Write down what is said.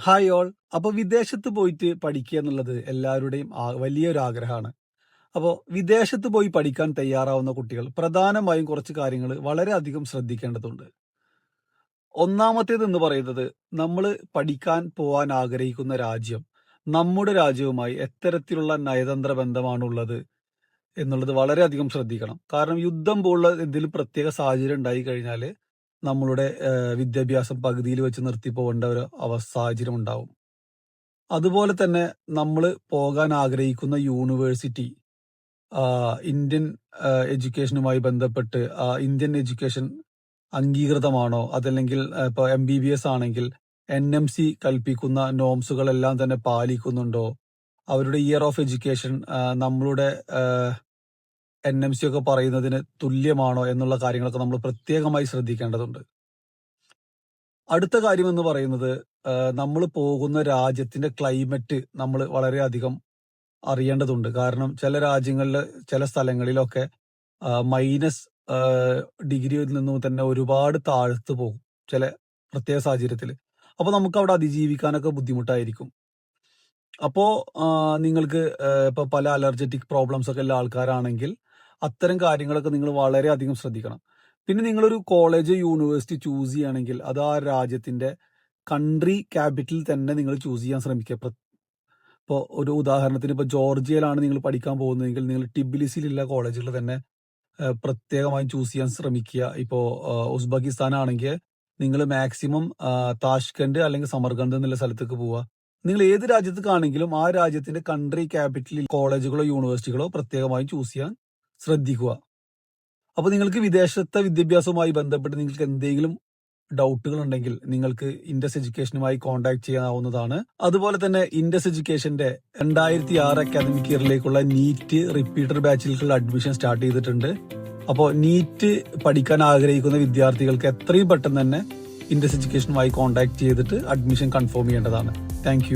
Hi all. അപ്പോൾ വിദേശത്ത് പോയിട്ട് പഠിക്കുക എന്നുള്ളത് എല്ലാവരുടെയും വലിയൊരു ആഗ്രഹമാണ്. അപ്പോൾ വിദേശത്ത് പോയി പഠിക്കാൻ തയ്യാറാവുന്ന കുട്ടികൾ പ്രധാനമായും കുറച്ച് കാര്യങ്ങൾ വളരെയധികം ശ്രദ്ധിക്കേണ്ടതുണ്ട്. ഒന്നാമത്തേത് എന്ന് പറയുന്നത്, നമ്മൾ പഠിക്കാൻ പോവാൻ ആഗ്രഹിക്കുന്ന രാജ്യം നമ്മുടെ രാജ്യവുമായി എത്തരത്തിലുള്ള നയതന്ത്ര ബന്ധമാണുള്ളത് എന്നുള്ളത് വളരെയധികം ശ്രദ്ധിക്കണം. കാരണം യുദ്ധം പോലുള്ള എന്തെങ്കിലും പ്രത്യേക സാഹചര്യം ഉണ്ടായി കഴിഞ്ഞാൽ നമ്മളുടെ വിദ്യാഭ്യാസം പകുതിയിൽ വെച്ച് നിർത്തി പോകേണ്ട ഒരു സാഹചര്യം ഉണ്ടാവും. അതുപോലെ തന്നെ നമ്മൾ പോകാൻ ആഗ്രഹിക്കുന്ന യൂണിവേഴ്സിറ്റി ഇന്ത്യൻ എഡ്യൂക്കേഷനുമായി ബന്ധപ്പെട്ട് ഇന്ത്യൻ എഡ്യൂക്കേഷൻ അംഗീകൃതമാണോ, അതല്ലെങ്കിൽ ഇപ്പോൾ MBBS ആണെങ്കിൽ NMC കൽപ്പിക്കുന്ന നോംസുകളെല്ലാം തന്നെ പാലിക്കുന്നുണ്ടോ, അവരുടെ ഇയർ ഓഫ് എഡ്യൂക്കേഷൻ നമ്മളുടെ NMC ഒക്കെ പറയുന്നതിന് തുല്യമാണോ എന്നുള്ള കാര്യങ്ങളൊക്കെ നമ്മൾ പ്രത്യേകമായി ശ്രദ്ധിക്കേണ്ടതുണ്ട്. അടുത്ത കാര്യം എന്ന് പറയുന്നത്, നമ്മൾ പോകുന്ന രാജ്യത്തിന്റെ ക്ലൈമറ്റ് നമ്മൾ വളരെയധികം അറിയേണ്ടതുണ്ട്. കാരണം ചില രാജ്യങ്ങളിൽ, ചില സ്ഥലങ്ങളിലൊക്കെ മൈനസ് ഡിഗ്രിയിൽ നിന്നും തന്നെ ഒരുപാട് താഴ്ത്തു പോകും ചില പ്രത്യേക സാഹചര്യത്തിൽ. അപ്പോൾ നമുക്ക് അവിടെ അതിജീവിക്കാനൊക്കെ ബുദ്ധിമുട്ടായിരിക്കും. അപ്പോൾ നിങ്ങൾക്ക് ഇപ്പോൾ പല അലർജറ്റിക് പ്രോബ്ലംസ് ഒക്കെ ഉള്ള ആൾക്കാരാണെങ്കിൽ അത്തരം കാര്യങ്ങളൊക്കെ നിങ്ങൾ വളരെയധികം ശ്രദ്ധിക്കണം. പിന്നെ നിങ്ങളൊരു കോളേജ്, യൂണിവേഴ്സിറ്റി ചൂസ് ചെയ്യുകയാണെങ്കിൽ അത് ആ രാജ്യത്തിന്റെ കൺട്രി ക്യാപിറ്റൽ തന്നെ നിങ്ങൾ ചൂസ് ചെയ്യാൻ ശ്രമിക്കുക. ഇപ്പോൾ ഒരു ഉദാഹരണത്തിന്, ഇപ്പോൾ ജോർജിയയിലാണ് നിങ്ങൾ പഠിക്കാൻ പോകുന്നതെങ്കിൽ നിങ്ങൾ ടിബിലിസിയിലുള്ള കോളേജുകൾ തന്നെ പ്രത്യേകമായും ചൂസ് ചെയ്യാൻ ശ്രമിക്കുക. ഇപ്പോൾ ഉസ്ബെക്കിസ്ഥാൻ ആണെങ്കിൽ നിങ്ങൾ മാക്സിമം താഷ്കന്റ് അല്ലെങ്കിൽ സമർഖണ്ഡ് എന്നുള്ള സ്ഥലത്തേക്ക് പോവുക. നിങ്ങൾ ഏത് രാജ്യത്തേക്കാണെങ്കിലും ആ രാജ്യത്തിന്റെ കൺട്രി ക്യാപിറ്റലിൽ കോളേജുകളോ യൂണിവേഴ്സിറ്റികളോ പ്രത്യേകമായും ചൂസ് ചെയ്യാൻ ശ്രദ്ധിക്കുക. അപ്പോൾ നിങ്ങൾക്ക് വിദേശത്തെ വിദ്യാഭ്യാസവുമായി ബന്ധപ്പെട്ട് നിങ്ങൾക്ക് എന്തെങ്കിലും ഡൗട്ടുകൾ ഉണ്ടെങ്കിൽ നിങ്ങൾക്ക് ഇൻഡസ് എഡ്യൂക്കേഷനുമായി കോൺടാക്ട് ചെയ്യാവുന്നതാണ്. അതുപോലെ തന്നെ ഇൻഡസ് എഡ്യൂക്കേഷന്റെ 2006 അക്കാദമിക് ഇയറിലേക്കുള്ള നീറ്റ് റിപ്പീറ്റർ ബാച്ചിലേക്കുള്ള അഡ്മിഷൻ സ്റ്റാർട്ട് ചെയ്തിട്ടുണ്ട്. അപ്പോൾ നീറ്റ് പഠിക്കാൻ ആഗ്രഹിക്കുന്ന വിദ്യാർത്ഥികൾക്ക് എത്രയും പെട്ടെന്ന് തന്നെ ഇൻഡസ് എഡ്യൂക്കേഷനുമായി കോൺടാക്ട് ചെയ്തിട്ട് അഡ്മിഷൻ കൺഫേം ചെയ്യേണ്ടതാണ്. താങ്ക്